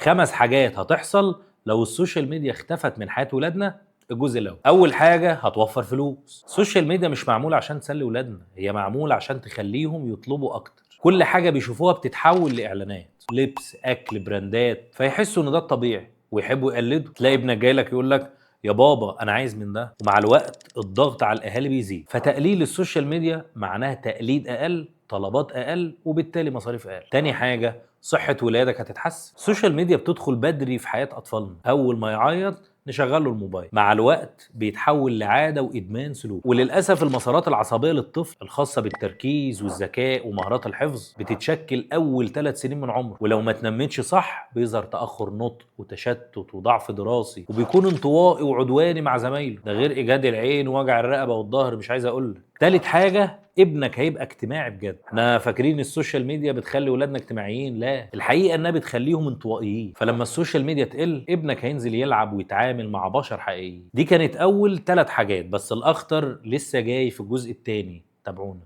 5 حاجات هتحصل لو السوشيال ميديا اختفت من حياة ولادنا. الجزء الاول، اول حاجه هتوفر فلوس. السوشيال ميديا مش معموله عشان تسلي ولادنا، هي معموله عشان تخليهم يطلبوا اكتر. كل حاجه بيشوفوها بتتحول لاعلانات، لبس، اكل، براندات، فيحسوا ان ده الطبيعي ويحبوا يقلدوا. تلاقي ابنك جاي لك يقول لك يا بابا انا عايز من ده، ومع الوقت الضغط على الاهالي بيزيد. فتقليل السوشيال ميديا معناها تقليد اقل، طلبات اقل، وبالتالي مصاريف اقل. تاني حاجه، صحه ولادك هتتحسن. السوشيال ميديا بتدخل بدري في حياه اطفالنا، اول ما يعيط نشغل له الموبايل، مع الوقت بيتحول لعاده وادمان سلوك. وللاسف المسارات العصبيه للطفل الخاصه بالتركيز والذكاء ومهارات الحفظ بتتشكل اول 3 سنين من عمره، ولو ما تنمتش صح بيظهر تاخر نطق وتشتت وضعف دراسي، وبيكون انطوائي وعدواني مع زمايله، ده غير اجهاد العين ووجع الرقبه والظهر مش عايز اقول لك. تالت حاجه، ابنك هيبقى اجتماعي بجد. احنا فاكرين السوشيال ميديا بتخلي ولادنا اجتماعيين، لا، الحقيقه انها بتخليهم انطوائيين. فلما السوشيال ميديا تقل ابنك هينزل يلعب ويتعامل مع بشر حقيقيين. دي كانت اول 3 حاجات، بس الاخطر لسه جاي في الجزء الثاني، تابعونا.